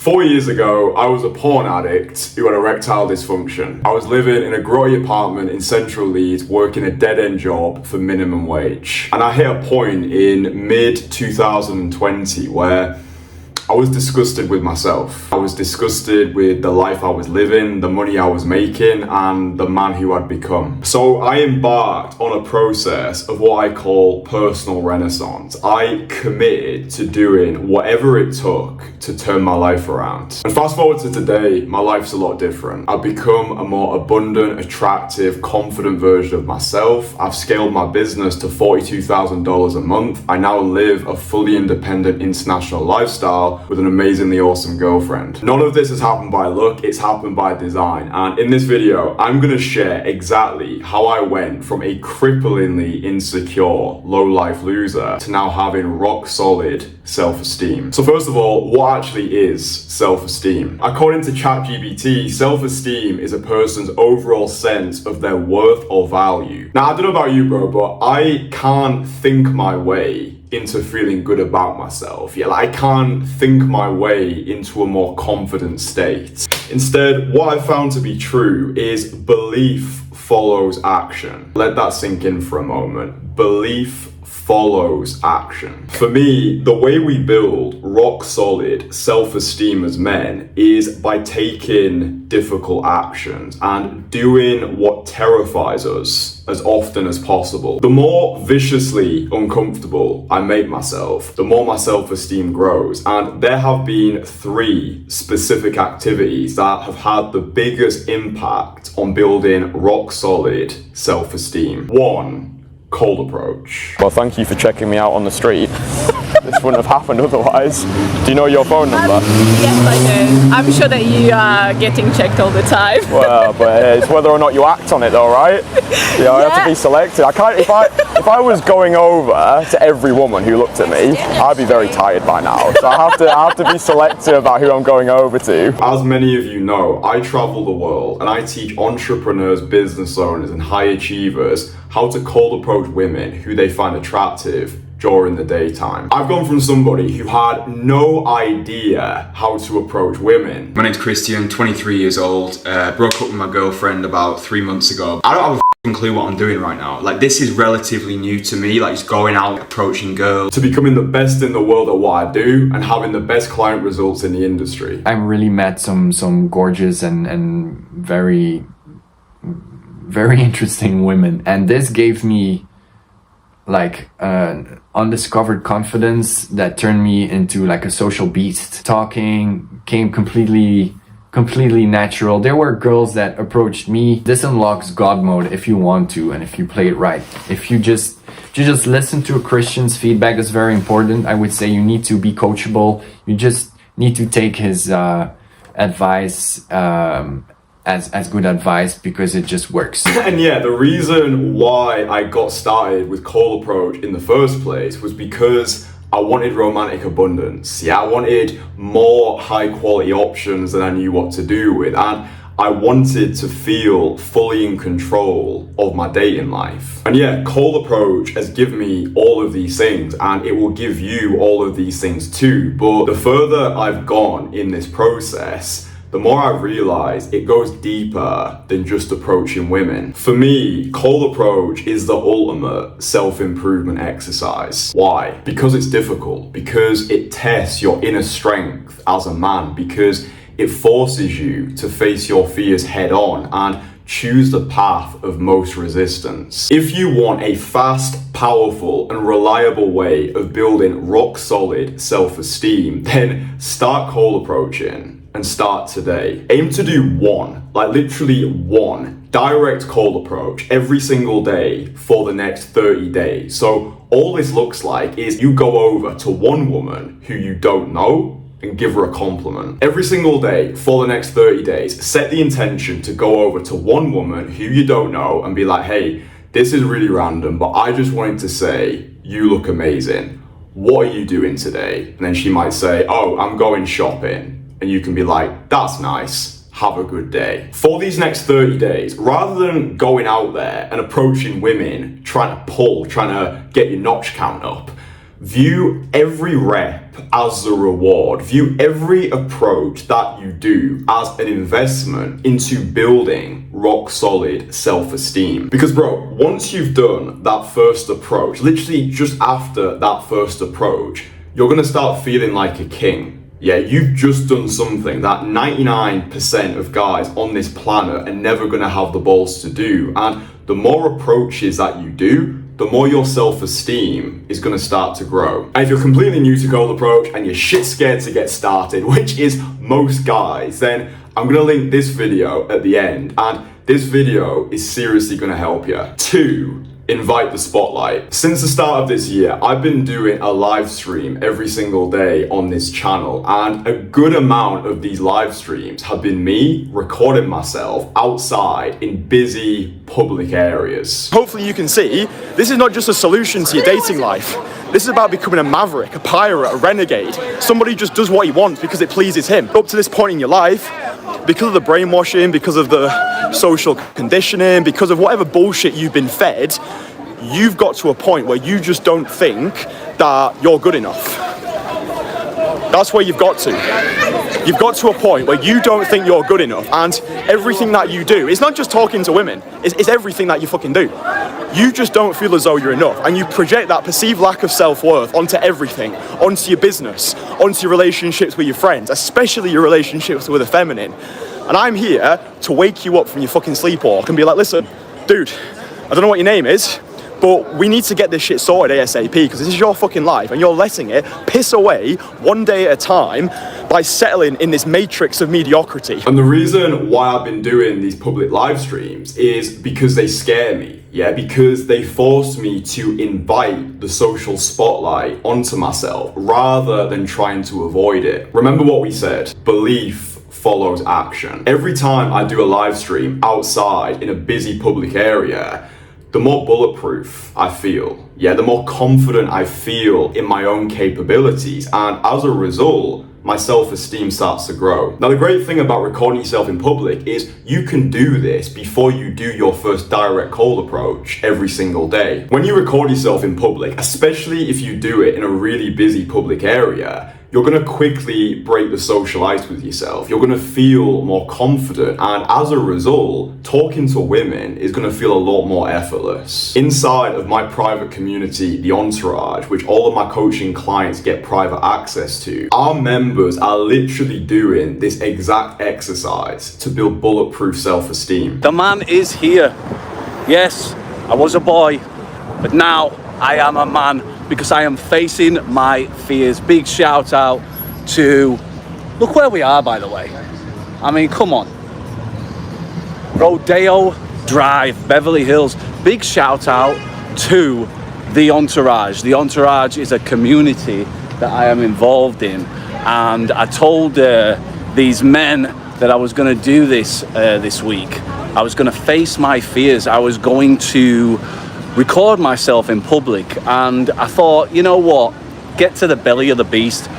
4 years ago, I was a porn addict who had erectile dysfunction. I was living in a grotty apartment in central Leeds, working a dead-end job for minimum wage. And I hit a point in mid-2020 where I was disgusted with myself. I was disgusted with the life I was living, the money I was making, and the man who I'd become. So I embarked on a process of what I call personal renaissance. I committed to doing whatever it took to turn my life around. And fast forward to today, my life's a lot different. I've become a more abundant, attractive, confident version of myself. I've scaled my business to $42,000 a month. I now live a fully independent international lifestyle with an amazingly awesome girlfriend. None of this has happened by luck, it's happened by design. And in this video, I'm gonna share exactly how I went from a cripplingly insecure, low-life loser to now having rock solid self-esteem. So first of all, what actually is self-esteem? According to ChatGPT, self-esteem is a person's overall sense of their worth or value. Now, I don't know about you, bro, but I can't think my way into feeling good about myself. Yeah, like I can't think my way into a more confident state. Instead, what I found to be true is belief follows action. Let that sink in for a moment. Belief follows action. For me, the way we build rock solid self-esteem as men is by taking difficult actions and doing what terrifies us as often as possible. The more viciously uncomfortable I make myself, the more my self-esteem grows. And there have been 3 specific activities that have had the biggest impact on building rock solid self-esteem. 1, cold approach. Well, thank you for checking me out on the street. This wouldn't have happened otherwise. Do you know your phone number? Yes, I do. I'm sure that you are getting checked all the time. Well, but it's whether or not you act on it though, right? Yeah, I have to be selective. I can't, if I was going over to every woman who looked at me, I'd be very tired by now. So I have to be selective about who I'm going over to. As many of you know, I travel the world and I teach entrepreneurs, business owners, and high achievers how to cold approach women who they find attractive during the daytime. I've gone from somebody who had no idea how to approach women. My name's Kristian, 23 years old, broke up with my girlfriend about 3 months ago. I don't have a f***ing clue what I'm doing right now. Like, this is relatively new to me, like just going out, approaching girls. To becoming the best in the world at what I do and having the best client results in the industry. I really met some gorgeous and very interesting women, and this gave me like an undiscovered confidence that turned me into like a social beast. Talking came completely natural. There were girls that approached me. This unlocks God mode if you want to and if you play it right. If you just listen to a Christian's feedback, is very important. I would say you need to be coachable. You just need to take his advice as good advice, because it just works. And yeah, the reason why I got started with cold approach in the first place was because I wanted romantic abundance. Yeah, I wanted more high quality options than I knew what to do with, and I wanted to feel fully in control of my dating life. And yeah, cold approach has given me all of these things, and it will give you all of these things too. But the further I've gone in this process, the more I realize it goes deeper than just approaching women. For me, cold approach is the ultimate self-improvement exercise. Why? Because it's difficult, because it tests your inner strength as a man, because it forces you to face your fears head on and choose the path of most resistance. If you want a fast, powerful, and reliable way of building rock solid self-esteem, then start cold approaching. And start today. Aim to do literally one direct cold approach every single day for the next 30 days. So all this looks like is you go over to one woman who you don't know and give her a compliment. Every single day for the next 30 days, set the intention to go over to one woman who you don't know and be like, hey, this is really random, but I just wanted to say, you look amazing. What are you doing today? And then she might say, oh, I'm going shopping. And you can be like, that's nice, have a good day. For these next 30 days, rather than going out there and approaching women, trying to get your notch count up, view every rep as a reward. View every approach that you do as an investment into building rock solid self-esteem. Because bro, once you've done that first approach, literally just after that first approach, you're gonna start feeling like a king. Yeah, you've just done something that 99% of guys on this planet are never gonna have the balls to do. And the more approaches that you do, the more your self-esteem is gonna start to grow. And if you're completely new to cold approach and you're shit scared to get started, which is most guys, then I'm gonna link this video at the end. And this video is seriously gonna help you. 2, invite the spotlight. Since the start of this year, I've been doing a live stream every single day on this channel, and a good amount of these live streams have been me recording myself outside in busy public areas. Hopefully you can see, this is not just a solution to your dating life. This is about becoming a maverick, a pirate, a renegade, somebody who just does what he wants because it pleases him. Up to this point in your life, because of the brainwashing, because of the social conditioning, because of whatever bullshit you've been fed, you've got to a point where you just don't think that you're good enough. That's where you've got to. You've got to a point where you don't think you're good enough, and everything that you do, it's not just talking to women, it's everything that you fucking do. You just don't feel as though you're enough, and you project that perceived lack of self-worth onto everything, onto your business, onto your relationships with your friends, especially your relationships with the feminine. And I'm here to wake you up from your fucking sleepwalk and be like, listen, dude, I don't know what your name is, but we need to get this shit sorted ASAP, because this is your fucking life and you're letting it piss away one day at a time by settling in this matrix of mediocrity. And the reason why I've been doing these public live streams is because they scare me. Yeah, because they force me to invite the social spotlight onto myself rather than trying to avoid it. Remember what we said, belief follows action. Every time I do a live stream outside in a busy public area, the more bulletproof I feel, yeah, the more confident I feel in my own capabilities, and as a result, my self-esteem starts to grow. Now, the great thing about recording yourself in public is you can do this before you do your first direct cold approach every single day. When you record yourself in public, especially if you do it in a really busy public area, you're gonna quickly break the social ice with yourself. You're gonna feel more confident, and as a result, talking to women is gonna feel a lot more effortless. Inside of my private community, the Entourage, which all of my coaching clients get private access to, our members are literally doing this exact exercise to build bulletproof self-esteem. The man is here. Yes, I was a boy, but now I am a man, because I am facing my fears. Big shout out to, look where we are, by the way. I mean, come on. Rodeo Drive, Beverly Hills. Big shout out to the Entourage. The Entourage is a community that I am involved in. And I told these men that I was gonna do this this week. I was gonna face my fears. I was going to record myself in public, and I thought, you know what, get to the belly of the beast,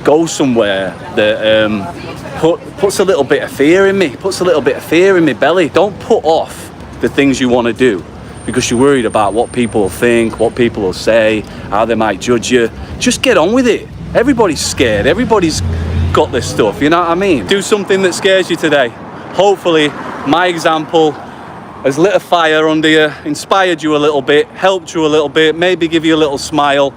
go somewhere that puts a little bit of fear in me, puts a little bit of fear in my belly. Don't put off the things you want to do because you're worried about what people will think, what people will say, how they might judge you. Just get on with it. Everybody's scared, everybody's got this stuff, you know what I mean? Do something that scares you today. Hopefully my example has lit a fire under you, inspired you a little bit, helped you a little bit, maybe give you a little smile,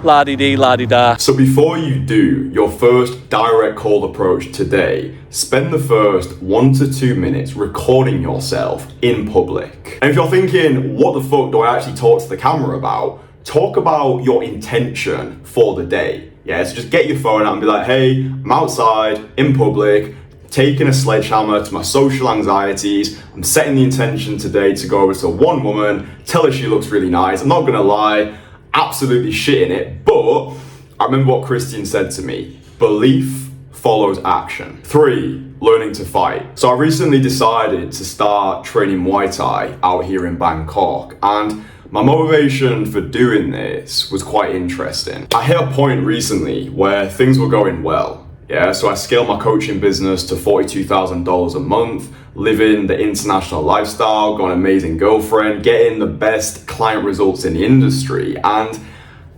la-di-dee, la-di-da. So before you do your first direct cold approach today, spend the first 1 to 2 minutes recording yourself in public. And if you're thinking, what the fuck do I actually talk to the camera about? Talk about your intention for the day. Yeah, so just get your phone out and be like, hey, I'm outside, in public, taking a sledgehammer to my social anxieties. I'm setting the intention today to go over to one woman, tell her she looks really nice. I'm not gonna lie, absolutely shitting it, but I remember what Kristian said to me, belief follows action. 3, learning to fight. So I recently decided to start training Muay Thai out here in Bangkok, and my motivation for doing this was quite interesting. I hit a point recently where things were going well. Yeah, so I scaled my coaching business to $42,000 a month, living the international lifestyle, got an amazing girlfriend, getting the best client results in the industry. And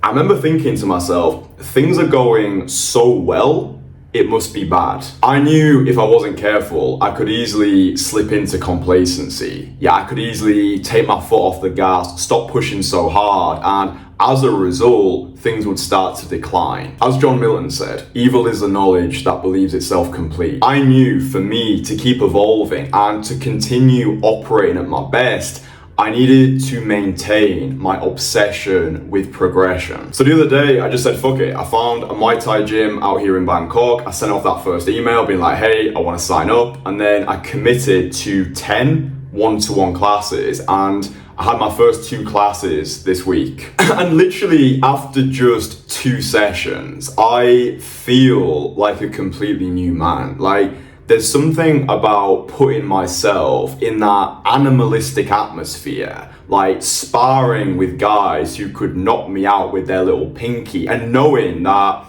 I remember thinking to myself, things are going so well, it must be bad. I knew if I wasn't careful, I could easily slip into complacency. Yeah, I could easily take my foot off the gas, stop pushing so hard, and as a result, things would start to decline. As John Milton said, evil is the knowledge that believes itself complete. I knew for me to keep evolving and to continue operating at my best, I needed to maintain my obsession with progression. So the other day, I just said, fuck it. I found a Muay Thai gym out here in Bangkok. I sent off that first email being like, hey, I want to sign up. And then I committed to 10 one-to-one classes, and I had my first 2 classes this week. And literally after just 2 sessions, I feel like a completely new man. Like, there's something about putting myself in that animalistic atmosphere, like sparring with guys who could knock me out with their little pinky, and knowing that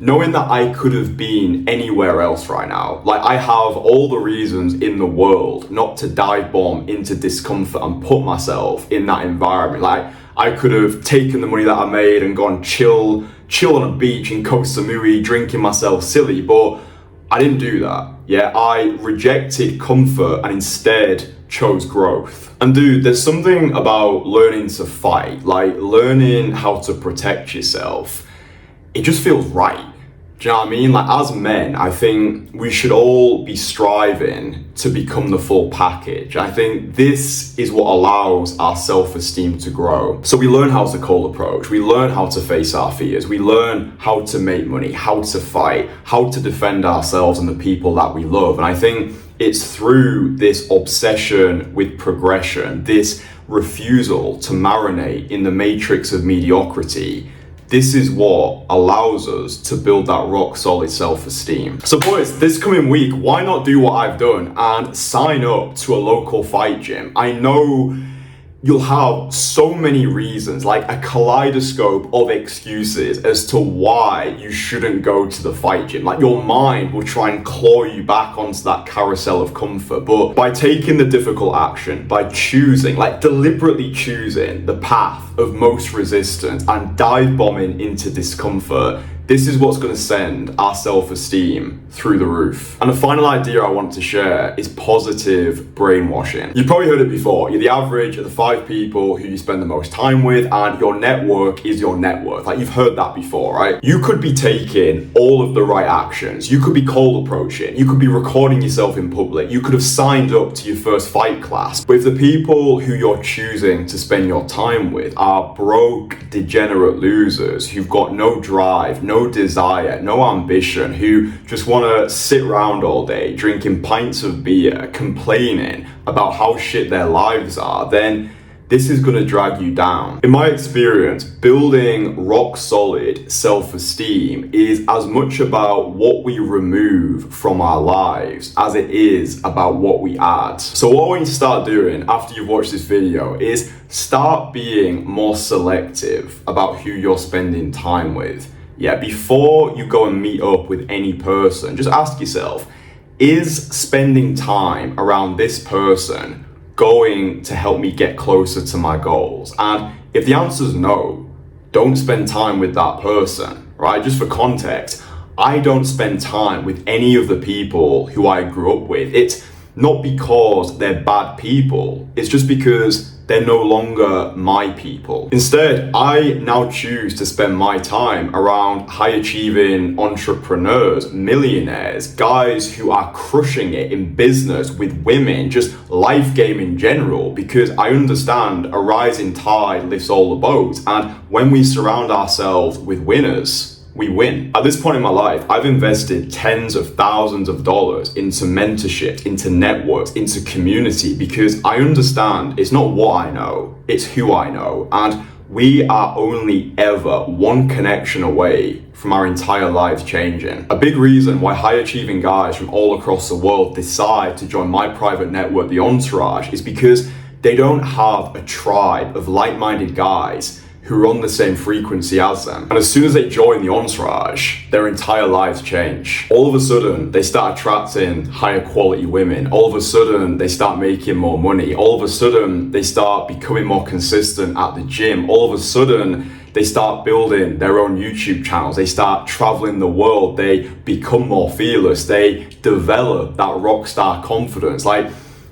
I could have been anywhere else right now. Like, I have all the reasons in the world not to dive bomb into discomfort and put myself in that environment. Like, I could have taken the money that I made and gone chill on a beach in Koh Samui, drinking myself silly, but I didn't do that. Yeah, I rejected comfort and instead chose growth. And dude, there's something about learning to fight, like learning how to protect yourself. It just feels right. Do you know what I mean? Like, as men, I think we should all be striving to become the full package. I think this is what allows our self-esteem to grow. So we learn how to cold approach, we learn how to face our fears, we learn how to make money, how to fight, how to defend ourselves and the people that we love. And I think it's through this obsession with progression, this refusal to marinate in the matrix of mediocrity, this is what allows us to build that rock solid self-esteem. So boys, this coming week, why not do what I've done and sign up to a local fight gym? I know you'll have so many reasons, like a kaleidoscope of excuses as to why you shouldn't go to the fight gym. Like, your mind will try and claw you back onto that carousel of comfort. But by taking the difficult action, by choosing, like deliberately choosing the path of most resistance and dive bombing into discomfort, this is what's going to send our self-esteem through the roof. And the final idea I want to share is positive brainwashing. You've probably heard it before. You're the average of the 5 people who you spend the most time with, and your network is your net worth. Like, you've heard that before, right? You could be taking all of the right actions. You could be cold approaching. You could be recording yourself in public. You could have signed up to your first fight class. But if the people who you're choosing to spend your time with are broke, degenerate losers who've got no drive, no desire, no ambition, who just want to sit around all day drinking pints of beer, complaining about how shit their lives are, then this is going to drag you down. In my experience, building rock solid self-esteem is as much about what we remove from our lives as it is about what we add. So what I want you to start doing after you've watched this video is start being more selective about who you're spending time with. Yeah, before you go and meet up with any person, just ask yourself, is spending time around this person going to help me get closer to my goals? And if the answer is no, don't spend time with that person, right? Just for context, I don't spend time with any of the people who I grew up with. It's not because they're bad people, it's just because they're no longer my people. Instead, I now choose to spend my time around high-achieving entrepreneurs, millionaires, guys who are crushing it in business with women, just life game in general, because I understand a rising tide lifts all the boats. And when we surround ourselves with winners, we win. At this point in my life, I've invested tens of thousands of dollars into mentorship, into networks, into community, because I understand it's not what I know, it's who I know. And we are only ever one connection away from our entire lives changing. A big reason why high achieving guys from all across the world decide to join my private network, the Entourage, is because they don't have a tribe of like-minded guys who are on the same frequency as them. And as soon as they join the Entourage, their entire lives change. All of a sudden, they start attracting higher quality women. All of a sudden, they start making more money. All of a sudden, they start becoming more consistent at the gym. All of a sudden, They start building their own YouTube channels. They start traveling the world. They become more fearless. They develop that rock star confidence. Like,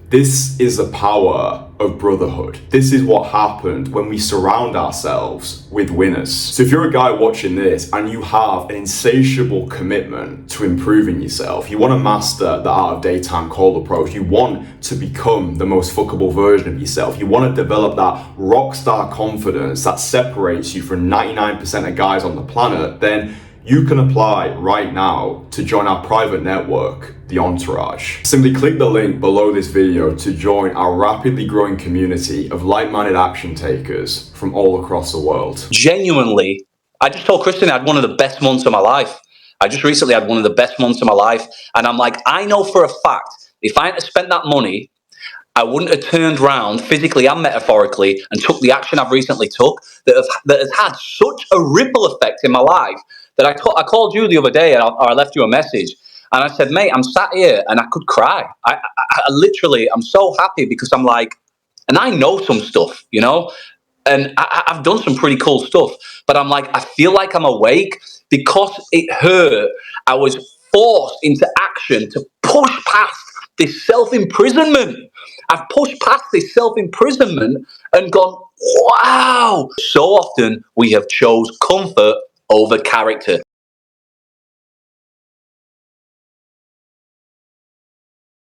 this is the power of brotherhood. This is what happened when we surround ourselves with winners. So if you're a guy watching this and you have an insatiable commitment to improving yourself, you want to master the art of daytime call approach, you want to become the most fuckable version of yourself, you want to develop that rock star confidence that separates you from 99% of guys on the planet, then you can apply right now to join our private network, the Entourage. Simply click the link below this video to join our rapidly growing community of like-minded action takers from all across the world. Genuinely, I just told Kristian I had one of the best months of my life. I just recently had one of the best months of my life. And I'm like, I know for a fact, if I hadn't spent that money, I wouldn't have turned around physically and metaphorically and took the action I've recently took that has had such a ripple effect in my life that I called you the other day and I left you a message. And I said, mate, I'm sat here and I could cry. I literally, I'm so happy because I'm like, and I know some stuff, you know, and I've done some pretty cool stuff, but I'm like, I feel like I'm awake because it hurt. I was forced into action to push past this self-imprisonment. I've pushed past this self-imprisonment and gone, wow. So often we have chose comfort over character.